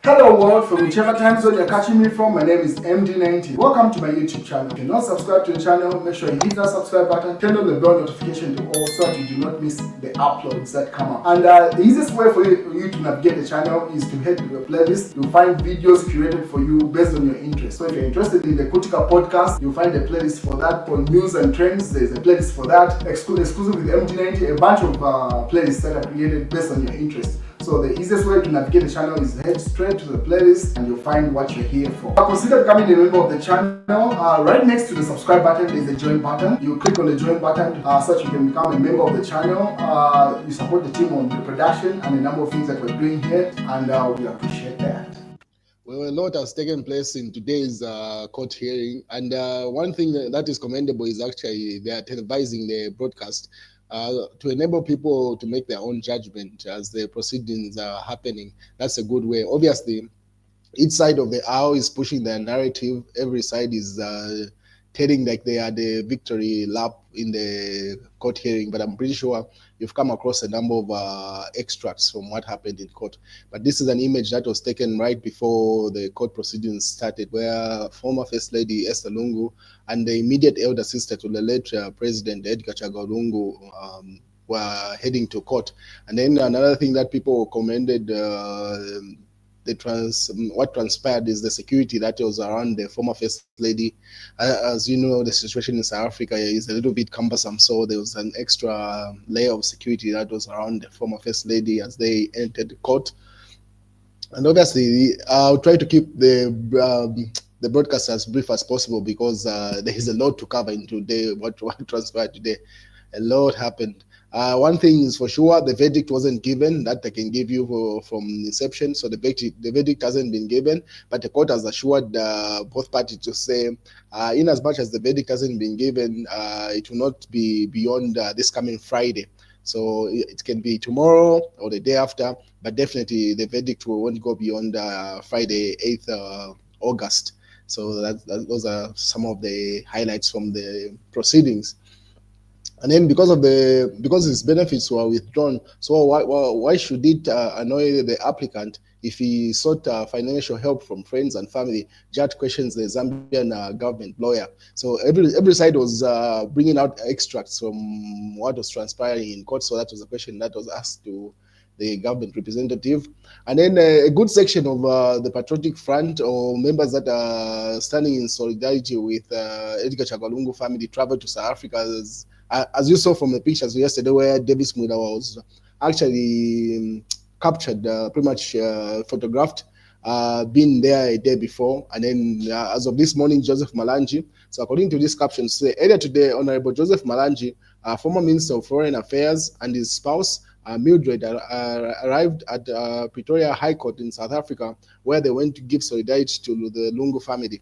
Hello world, from whichever time zone you're catching me from, my name is MD90. Welcome to my YouTube channel. If you're not subscribed to the channel, make sure you hit that subscribe button, turn on the bell notification to all so that you do not miss the uploads that come up. And the easiest way for you to navigate the channel is to head to the playlist. You'll find videos curated for you based on your interest. So if you're interested in the Kutika podcast, you'll find a playlist for that. For news and trends, there's a playlist for that. Exclusive with MD90, a bunch of playlists that are created based on your interest. So the easiest way to navigate the channel is head straight to the playlist and you'll find what you're here for. Consider becoming a member of the channel. Right next to the subscribe button is a join button. You click on the join button so that you can become a member of the channel. You support the team on the production and a number of things that we're doing here, and we appreciate that. Well, a lot has taken place in today's court hearing, and one thing that is commendable is actually they are televising the broadcast to enable people to make their own judgment as the proceedings are happening. That's a good way. Obviously, each side of the aisle is pushing their narrative. Every side is telling like they are the victory lap in the court hearing, but I'm pretty sure you've come across a number of extracts from what happened in court. But this is an image that was taken right before the court proceedings started, where former First Lady Esther Lungu and the immediate elder sister to the late President Edgar Lungu were heading to court. And then another thing that people commended what transpired is the security that was around the former First Lady. As you know, the situation in South Africa is a little bit cumbersome, so there was an extra layer of security that was around the former First Lady as they entered the court. And obviously, I'll try to keep the broadcast as brief as possible because there is a lot to cover in today. What transpired today, a lot happened. One thing is for sure, the verdict wasn't given. That I can give you from inception. So the verdict hasn't been given, but the court has assured both parties to say, in as much as the verdict hasn't been given, it will not be beyond this coming Friday. So it can be tomorrow or the day after, but definitely the verdict won't go beyond Friday, 8th August. So those are some of the highlights from the proceedings. And then because its benefits were withdrawn, so why should it annoy the applicant if he sought financial help from friends and family? Judge questions the Zambian government lawyer. So every side was bringing out extracts from what was transpiring in court. So that was a question that was asked to the government representative. And then a good section of the Patriotic Front or members that are standing in solidarity with Edgar Lungu family traveled to South Africa as you saw from the pictures yesterday, where Davis Muda was actually captured, pretty much photographed, been there a day before. And then as of this morning, Joseph Malanji. So according to this caption, say earlier today, Honorable Joseph Malanji, former Minister of Foreign Affairs, and his spouse, Mildred, arrived at Pretoria High Court in South Africa, where they went to give solidarity to the Lungu family.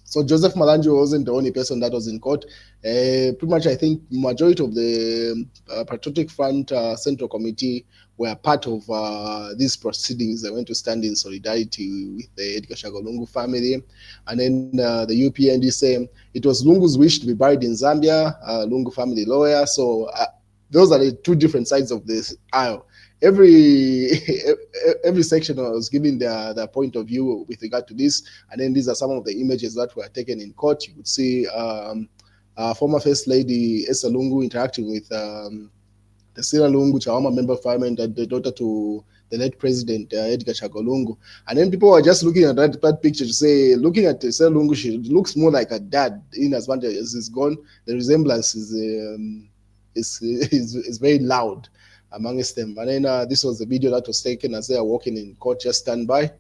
So Joseph Malanji wasn't the only person that was in court. Pretty much, I think, majority of the Patriotic Front Central Committee were part of these proceedings. They went to stand in solidarity with the Edgar Lungu family. And then the UPND saying it was Lungu's wish to be buried in Zambia, Lungu family lawyer. So those are the two different sides of this aisle. Every section was giving their point of view with regard to this, and then these are some of the images that were taken in court. You could see former First Lady Esther Lungu interacting with the Sira Lungu, Chawama Member of Parliament, and the daughter to the late President Edgar Lungu. And then people were just looking at that picture to say, looking at Sira Lungu, she looks more like a dad in as much as he's gone. The resemblance is very loud amongst them. And then this was the video that was taken as they are walking in court. Just stand by.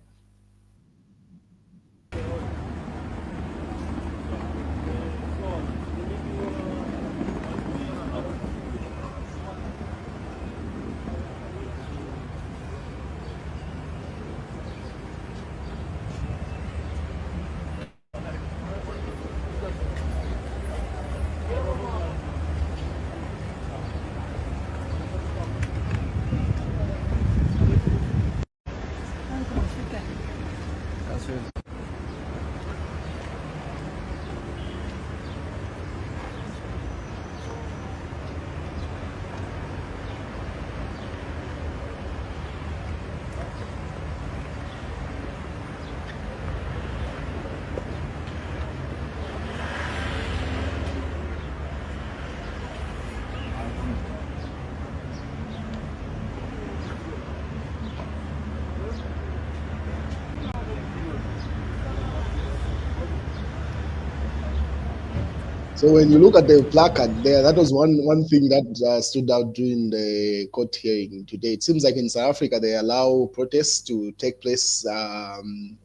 So when you look at the placard there, that was one thing that stood out during the court hearing today. It seems like in South Africa they allow protests to take place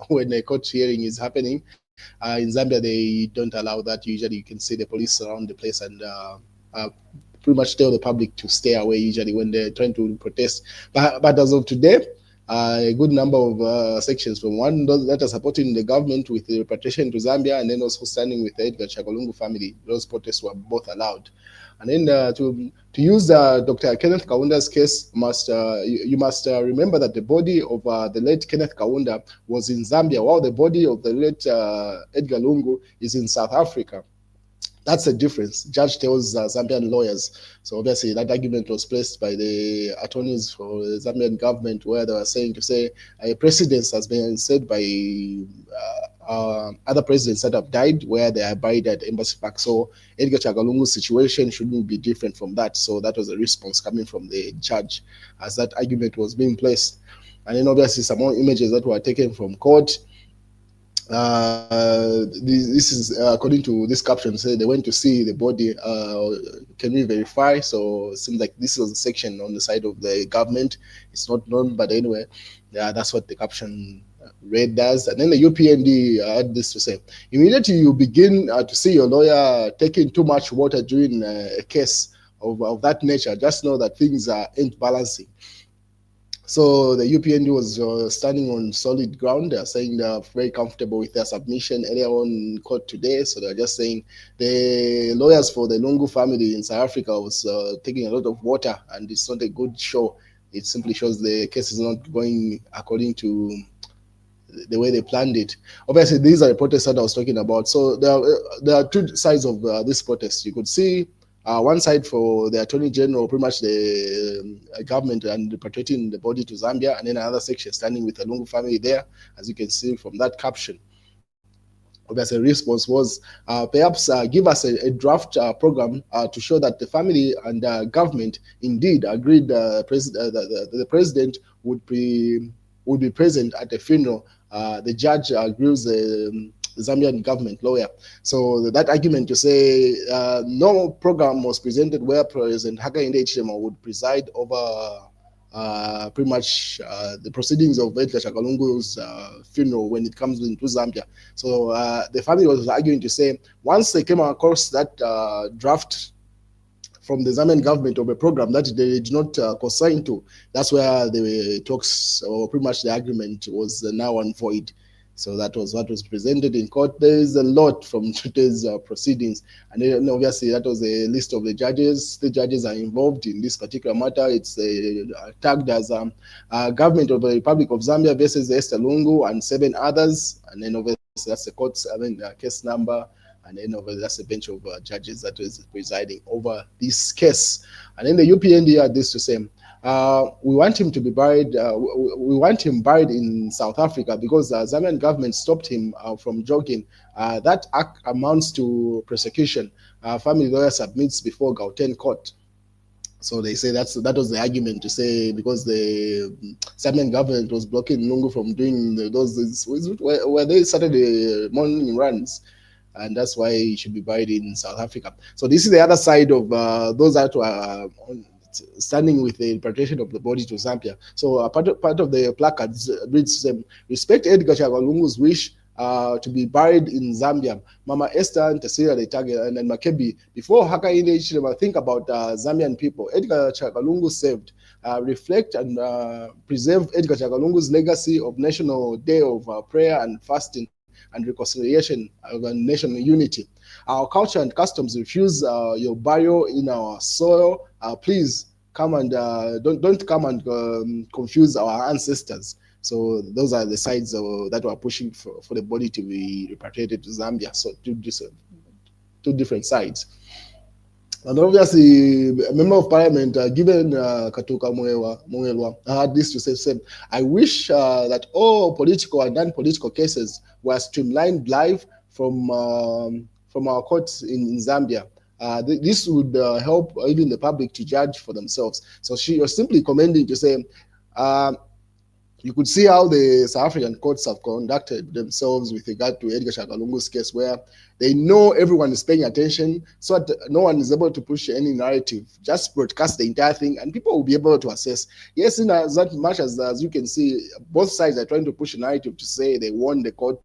when a court hearing is happening. In Zambia they don't allow that. Usually you can see the police around the place and uh, pretty much tell the public to stay away. Usually when they're trying to protest, but as of today, a good number of sections from one those that are supporting the government with the repatriation to Zambia, and then also standing with the Edgar Chagalungu family. Those protests were both allowed. And then to use Dr. Kenneth Kaunda's case, you must remember that the body of the late Kenneth Kaunda was in Zambia, while the body of the late Edgar Lungu is in South Africa. That's the difference. Judge tells Zambian lawyers. So obviously that argument was placed by the attorneys for the Zambian government, where they were saying to say a precedence has been set by other presidents that have died, where they are buried at Embassy Park. So Edgar Chagalungu's situation shouldn't be different from that. So that was a response coming from the judge as that argument was being placed. And then obviously some more images that were taken from court. This is according to this caption. Say they went to see the body. Can we verify? So it seems like this was a section on the side of the government. It's not known, but anyway, yeah, that's what the caption read as. And then the UPND had this to say: immediately you begin to see your lawyer taking too much water during a case of that nature, just know that things ain't balancing. So the UPND was standing on solid ground. They're saying they're very comfortable with their submission earlier on in court today. So they're just saying the lawyers for the Lungu family in South Africa was taking a lot of water, and it's not a good show. It simply shows the case is not going according to the way they planned it. Obviously, these are the protests that I was talking about. So there are two sides of this protest. You could see one side for the Attorney General, pretty much the government and repatriating the body to Zambia, and then another section standing with the Lungu family there, as you can see from that caption. Obviously, the response was perhaps give us a draft program to show that the family and government indeed agreed the president would be present at the funeral. The judge agrees the Zambian government lawyer. So that argument to say no program was presented where President Hakainde Hichilema would preside over pretty much the proceedings of Edgar Chagalungu's funeral when it comes into Zambia. So the family was arguing to say once they came across that draft from the Zambian government of a program that they did not consign to, that's where the talks or pretty much the agreement was now and void. So that was what was presented in court. There is a lot from today's proceedings, and then obviously that was a list of the judges. The judges are involved in this particular matter. It's tagged as Government of the Republic of Zambia versus Esther Lungu and 7 others, and then obviously that's the court's case number. And then over that's a bench of judges that is presiding over this case. And then the UPND had this to say, we want him to be buried. We want him buried in South Africa because the Zambian government stopped him from jogging. That act amounts to persecution. Family lawyer submits before Gauteng court. So they say that was the argument to say because the Zambian government was blocking Lungu from doing those where they started the morning runs. And that's why he should be buried in South Africa. So this is the other side of those that were standing with the repatriation of the body to Zambia. So part of the placards reads, respect Edgar Chagalungu's wish to be buried in Zambia. Mama Esther, Ntasira Letage, and Makebi. Before Hakainde Hichilema, think about Zambian people. Edgar Chagalungu saved. Reflect and preserve Edgar Chagalungu's legacy of National Day of Prayer and Fasting and reconciliation of national unity. Our culture and customs refuse your burial in our soil. Please come and don't come and confuse our ancestors. So those are the sides that were pushing for the body to be repatriated to Zambia. So two different sides. And obviously, a member of parliament, given Katuka Muelwa, had this to say, I wish that all political and non-political cases were streamlined live from our courts in Zambia. This would help even the public to judge for themselves. So she was simply commending to say, you could see how the South African courts have conducted themselves with regard to Edgar Lungu's case, where they know everyone is paying attention, so that no one is able to push any narrative. Just broadcast the entire thing, and people will be able to assess. Yes, in as much as you can see, both sides are trying to push a narrative to say they won the court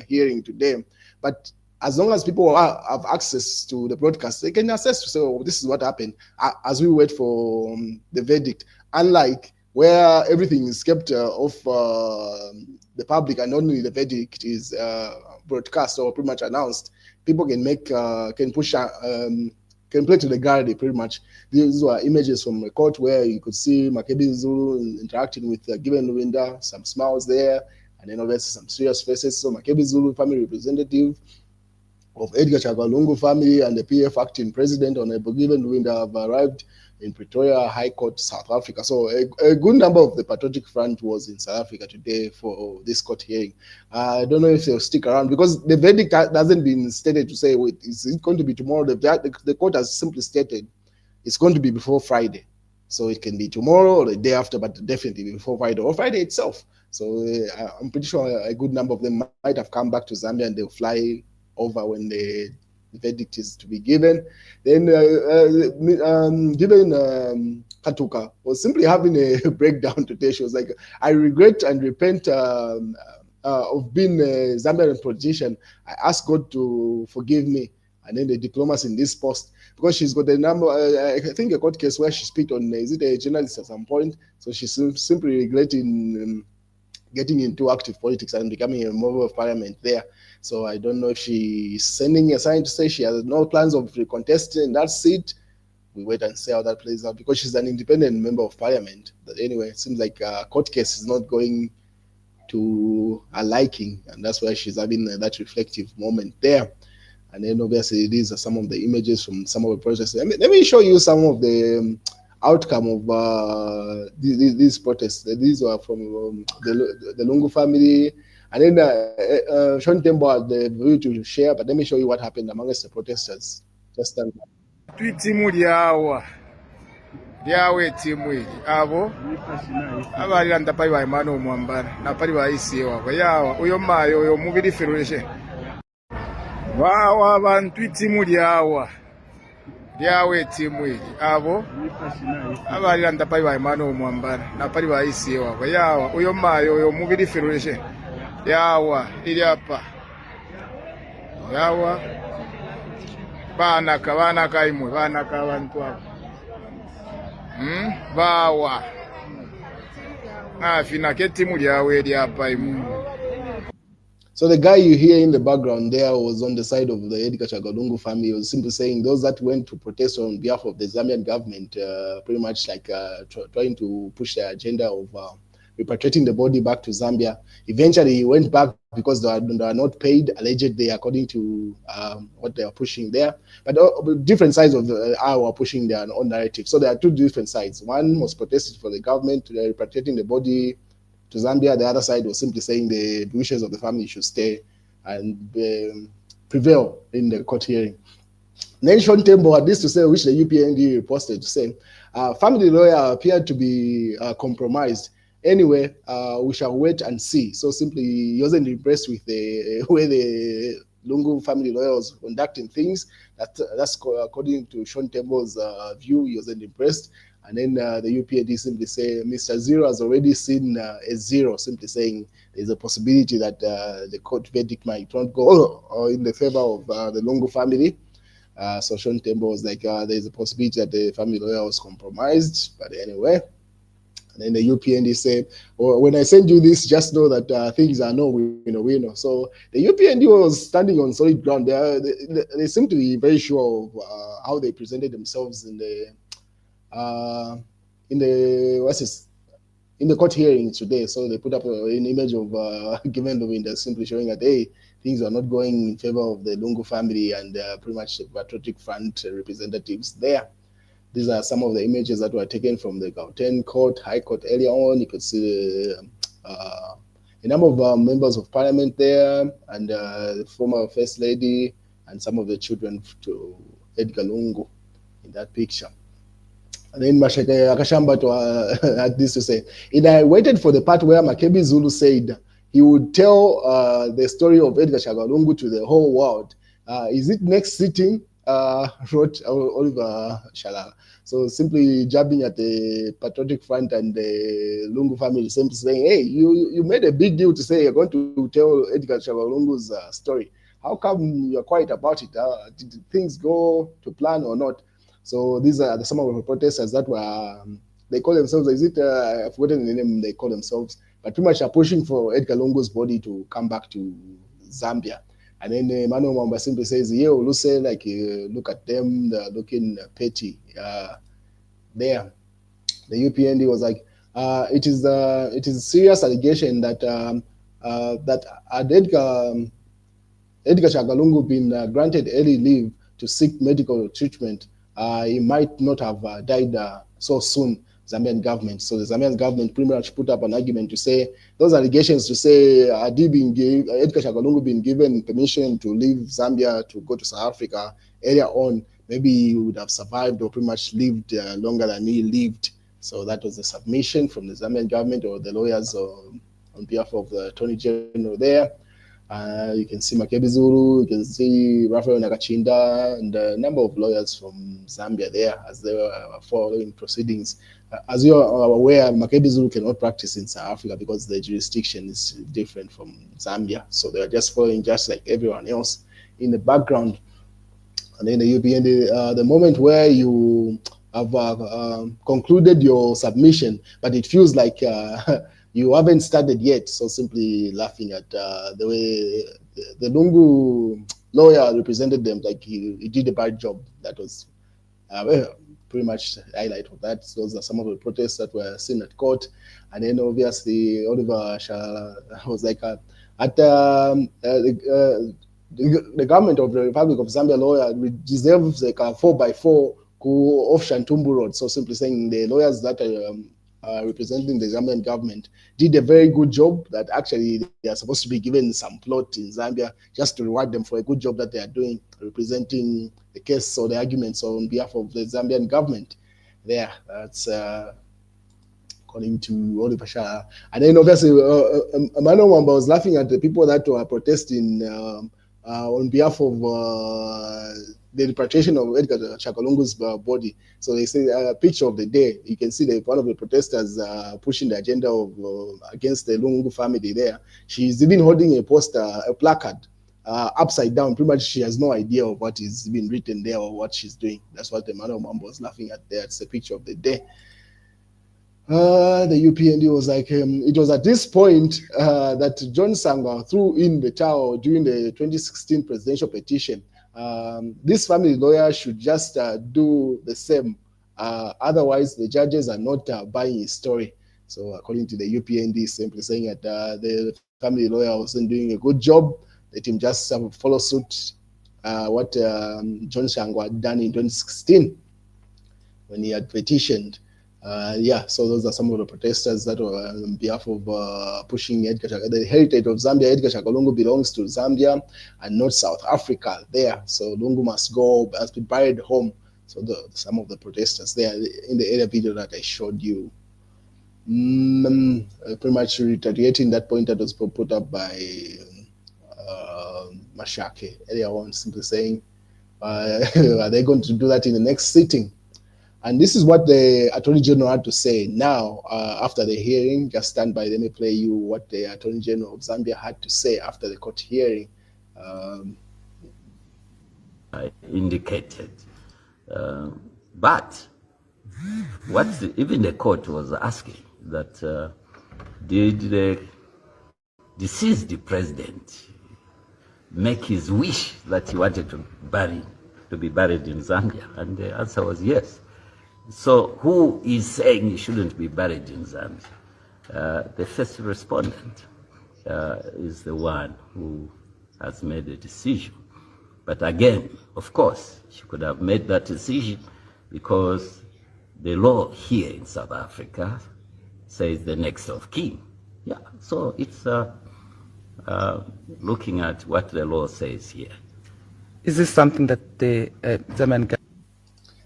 hearing today, but as long as people have access to the broadcast, they can assess to say, oh, this is what happened as we wait for the verdict. Unlike where everything is kept off the public and only the verdict is broadcast or pretty much announced, people can make can push can play to the gallery pretty much. These were images from a court where you could see Makebi Zulu interacting with Given Luwinda, some smiles there, and then obviously some serious faces. So Makebi Zulu, family representative of Edgar Lungu family, and the PF acting president Honorable Given Luwinda have arrived in Pretoria High Court, South Africa. So a good number of the Patriotic Front was in South Africa today for this court hearing. I don't know if they'll stick around because the verdict hasn't been stated to say, wait, is it going to be tomorrow? The court has simply stated it's going to be before Friday. So it can be tomorrow or the day after, but definitely before Friday or Friday itself. So I'm pretty sure a good number of them might have come back to Zambia and they'll fly over when the verdict is to be given. Then given Katuka was simply having a breakdown today. She was like, I regret and repent of being a Zambian politician. I ask God to forgive me. And then the diplomacy in this post, because she's got a number, I think a court case where she speak on, is it a journalist at some point? So she's simply regretting getting into active politics and becoming a member of parliament there. So I don't know if she's sending a sign to say she has no plans of contesting that seat. We wait and see how that plays out because she's an independent member of parliament. But anyway, it seems like a court case is not going to her liking, and that's why she's having that reflective moment there. And then obviously these are some of the images from some of the protests. Let me show you some of the outcome of these protests. These were from the Lungu family. And then Sean Tembo had the view to share, but let me show you what happened amongst the protesters. Just stand by. Twitimu lyawa etimu eri abo abalira ntapali baimana omwambala napali baisiye wabo yawa uyo mayo uyo mubiri federation wawa abantu itimu lyawa etimu eri abo abalira ntapali baimana omwambala napali baisiye wabo yawa uyo mayo uyo mubiri federation yawa ili apa yawa banaka imwe banaka abantu abo bawa afina ketimu lyawe eryapa imwe. So the guy you hear in the background there was on the side of the Edgar Lungu family. He was simply saying those that went to protest on behalf of the Zambian government, pretty much like trying to push the agenda of repatriating the body back to Zambia. Eventually, he went back because they are not paid, allegedly, according to what they are pushing there. But different sides of how are pushing their own narrative. So there are two different sides. One was protesting for the government repatriating the body to Zambia. The other side was simply saying the wishes of the family should stay and prevail in the court hearing. Then Sean Tembo had this to say, which the UPND reported to say, family lawyer appeared to be compromised. Anyway, we shall wait and see. So simply, he wasn't impressed with the way the Lungu family lawyer was conducting things. That's according to Sean Tembo's view. He wasn't impressed. And then the UPND simply say, Mr. Zero has already seen a zero, simply saying there's a possibility that the court verdict might not go in the favor of the Lungu family. So Sean Tembo was like, there's a possibility that the family lawyer was compromised. But anyway, and then the UPND said, well, when I send you this, just know that things are no winner. So the UPND was standing on solid ground. They seem to be very sure of how they presented themselves in the court hearing today. So they put up an image of Given Luwinda simply showing that, hey, things are not going in favor of the Lungu family and pretty much the Patriotic Front representatives there. These are some of the images that were taken from the Gauteng Court, High Court earlier on. You could see a number of members of parliament there and the former First Lady and some of the children to Edgar Lungu in that picture. And then Mashaka Akashamba had this to say. And I waited for the part where Makebi Zulu said he would tell the story of Edgar Lungu to the whole world. Is it next sitting? Wrote Oliver Shalala. So simply jabbing at the Patriotic Front and the Lungu family, simply saying, hey, you made a big deal to say you're going to tell Edgar Lungu's story. How come you're quiet about it? Did things go to plan or not? So these are some of the protesters that were, they call themselves, is it, I've forgotten the name they call themselves, but pretty much are pushing for Edgar Lungu's body to come back to Zambia. And then Emmanuel Mwamba simply says, yeah, Luce, like, look at them, they're looking petty there. The UPND was like, it is a serious allegation that that had Edgar Lungu been granted early leave to seek medical treatment, he might not have died so soon, Zambian government. So the Zambian government pretty much put up an argument to say, those allegations to say Edgar Lungu been given permission to leave Zambia to go to South Africa earlier on, maybe he would have survived or pretty much lived longer than he lived. So that was the submission from the Zambian government or the lawyers on behalf of the Attorney General there. You can see Makebi Zulu, you can see Rafael Nakachinda, and a number of lawyers from Zambia there as they were following proceedings. As you are aware, Makebi Zulu cannot practice in South Africa because the jurisdiction is different from Zambia. So they are just following just like everyone else in the background. And then the UPN, the moment where you have concluded your submission, but it feels like you haven't started yet, so simply laughing at the way the Lungu lawyer represented them, like he did a bad job. That was pretty much the highlight of that. Those are some of the protests that were seen at court. And then obviously Oliver was like, the government of the Republic of Zambia lawyer deserves like a 4x4 off Shantumbu Road. So simply saying the lawyers that representing the Zambian government did a very good job, that actually they are supposed to be given some plot in Zambia just to reward them for a good job that they are doing, representing the case or the arguments on behalf of the Zambian government there. That's according to Oliver Shah. And then obviously Emmanuel Mwamba was laughing at the people that were protesting on behalf of the repatriation of Edgar Lungu's body. So they say a picture of the day. You can see that one of the protesters pushing the agenda of against the Lungu family there. She's even holding a poster, a placard, upside down. Pretty much she has no idea of what is being written there or what she's doing. That's what Emmanuel Mwamba was laughing at there. It's a picture of the day. The UPND was like, it was at this point that John Sangwa threw in the towel during the 2016 presidential petition. This family lawyer should just do the same. Otherwise, the judges are not buying his story. So according to the UPND, simply saying that the family lawyer wasn't doing a good job. Let him just follow suit what John Sangwa had done in 2016 when he had petitioned. So those are some of the protesters that were on behalf of pushing Edgar the heritage of Zambia. Edgar Lungu belongs to Zambia and not South Africa there. So Lungu must go, must be buried home. So some of the protesters there in the earlier video that I showed you. Pretty much reiterating that point that was put up by Mashake earlier on, simply saying, are they going to do that in the next sitting? And this is what the Attorney General had to say now after the hearing. Just stand by, let me play you what the Attorney General of Zambia had to say after the court hearing. I indicated. But what even the court was asking that did the deceased president make his wish that he wanted to be buried in Zambia? And the answer was yes. So who is saying he shouldn't be buried in Zambia? The first respondent is the one who has made the decision. But again, of course, she could have made that decision because the law here in South Africa says the next of kin. Yeah, so it's looking at what the law says here. Is this something that the Zambian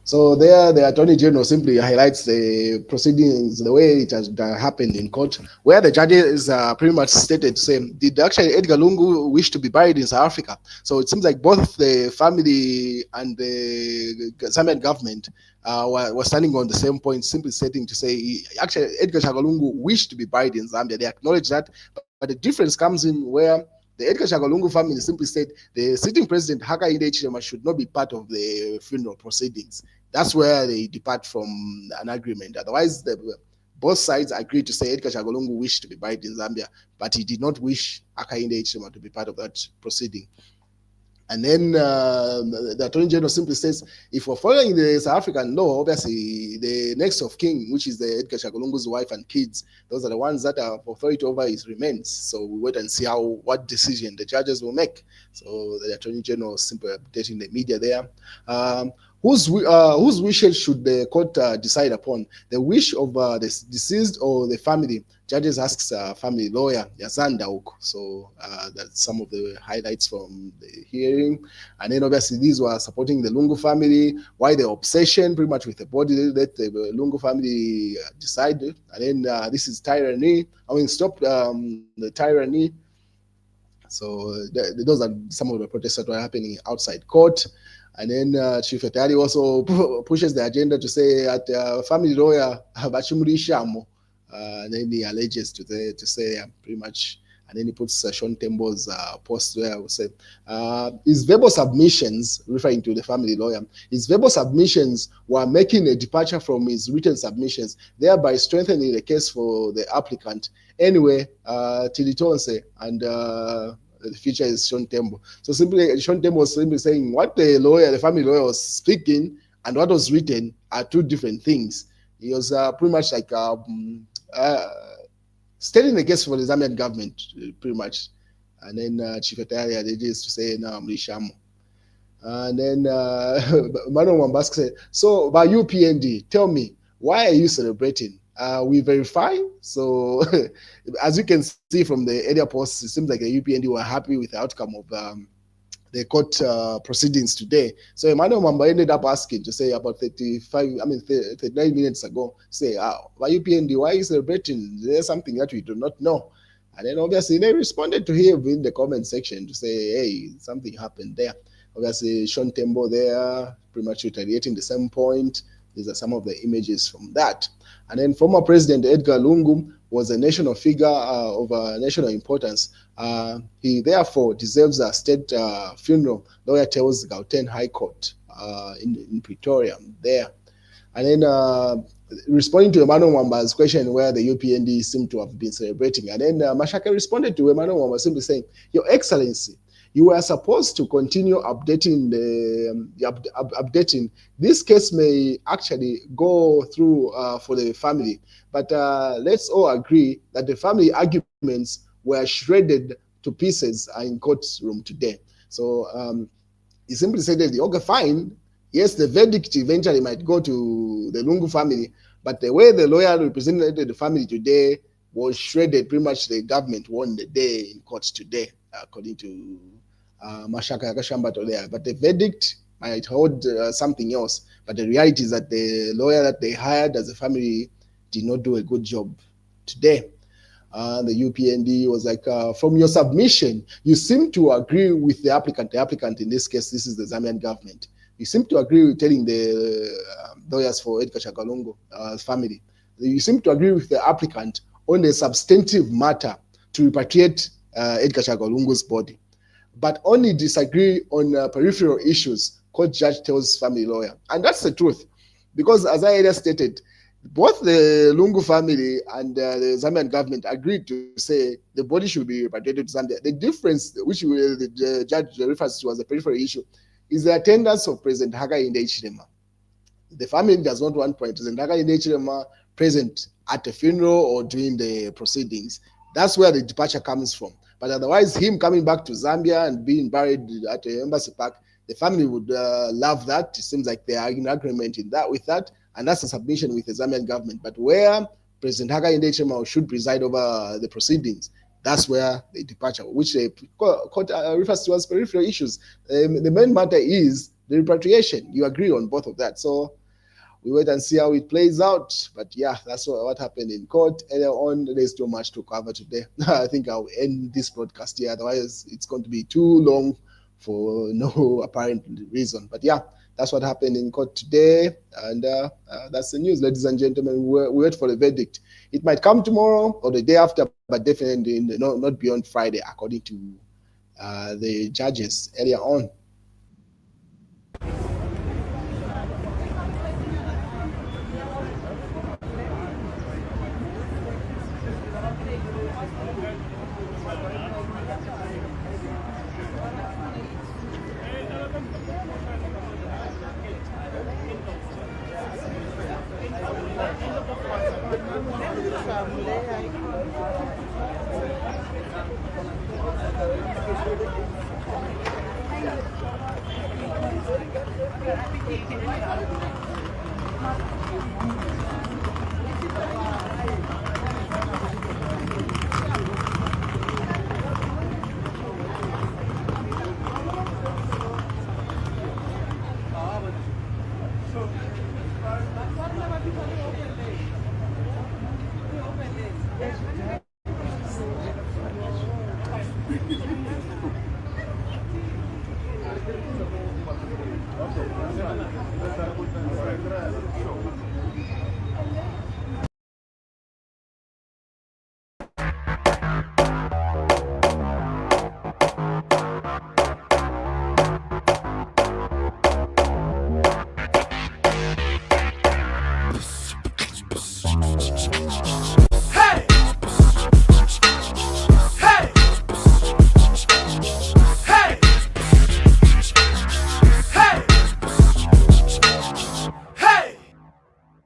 So there, the Attorney General simply highlights the proceedings, the way it has happened in court, where the judges pretty much stated to say, did actually Edgar Lungu wish to be buried in South Africa? So it seems like both the family and the Zambian government were standing on the same point, simply stating to say, actually, Edgar Lungu wished to be buried in Zambia. They acknowledge that, but the difference comes in where the Edgar Lungu family simply said the sitting president Hakainde Hichilema should not be part of the funeral proceedings. That's where they depart from an agreement. Otherwise, both sides agreed to say Edgar Lungu wished to be buried in Zambia, but he did not wish Hakainde Hichilema to be part of that proceeding. And then the Attorney General simply says, if we're following the South African law, obviously the next of king, which is the Edgar Lungu's wife and kids, those are the ones that have authority over his remains. So we wait and see what decision the judges will make. So the Attorney General is simply updating the media there. Whose wishes should the court decide upon? The wish of the deceased or the family? Judges asks family lawyer Yazanda Uko. So that's some of the highlights from the hearing. And then obviously these were supporting the Lungu family. Why the obsession pretty much with the body that the Lungu family decided. And then this is tyranny. Stop the tyranny. So those are some of the protests that were happening outside court. And then Chief Etali also pushes the agenda to say that family lawyer Bachimuri Shamo. And then he alleges to say pretty much, and then he puts Sean Tembo's post where we say his verbal submissions, referring to the family lawyer, his verbal submissions were making a departure from his written submissions, thereby strengthening the case for the applicant. Anyway, Tilitonse and the future is Sean Tembo. So simply, Sean Tembo was simply saying what the family lawyer was speaking and what was written are two different things. He was pretty much like stating the case for the Zambian government, pretty much. And then Chief Etali alleges to say, no, I'm Rishamo. And then Manon Wambask said, so by UPND, tell me, why are you celebrating? We verify. So as you can see from the earlier posts, it seems like the UPND were happy with the outcome of the court proceedings today. So Emmanuel Mamba ended up asking to say about 39 minutes ago, say, by UPND, why are you celebrating? There's something that we do not know. And then obviously they responded to him in the comment section to say, hey, something happened there. Obviously Sean Tembo there, pretty much retaliating the same point. These are some of the images from that. And then former President Edgar Lungu was a national figure of national importance. He therefore deserves a state funeral, lawyer tells Gauteng High Court in Pretoria there. And then responding to Emmanuel Wamba's question where the UPND seemed to have been celebrating. And then Mashaka responded to Emmanuel Wamba simply saying, Your Excellency, you are supposed to continue updating updating. This case may actually go through for the family, but let's all agree that the family arguments were shredded to pieces in courtroom today. So he simply said, okay, fine. Yes, the verdict eventually might go to the Lungu family, but the way the lawyer represented the family today was shredded. Pretty much the government won the day in court today, according to Mashaka Yakashambato there. But the verdict might hold something else. But the reality is that the lawyer that they hired as a family did not do a good job today. The UPND was like, from your submission, you seem to agree with the applicant. The applicant in this case, this is the Zambian government. You seem to agree with telling the lawyers for Edgar Lungu's family. You seem to agree with the applicant on the substantive matter to repatriate Edgar Lungu's body, but only disagree on peripheral issues, court judge tells family lawyer. And that's the truth, because as I earlier stated, both the Lungu family and the Zambian government agreed to say the body should be repatriated to Zambia. The difference, which the judge refers to as a peripheral issue, is the attendance of President Hakainde Hichilema. The family does not want President Hakainde Hichilema present at the funeral or during the proceedings. That's where the departure comes from. But otherwise, him coming back to Zambia and being buried at the embassy park, the family would love that. It seems like they are in agreement with that, and that's a submission with the Zambian government. But where President Hakainde Hichilema should preside over the proceedings, that's where the departure, which the court refers to as peripheral issues. The main matter is the repatriation. You agree on both of that. So we wait and see how it plays out. But yeah, that's what happened in court earlier on. There's too much to cover today. I think I'll end this broadcast here. Otherwise, it's going to be too long for no apparent reason. But yeah, that's what happened in court today. And that's the news, ladies and gentlemen. We wait for the verdict. It might come tomorrow or the day after, but definitely not beyond Friday, according to the judges earlier on.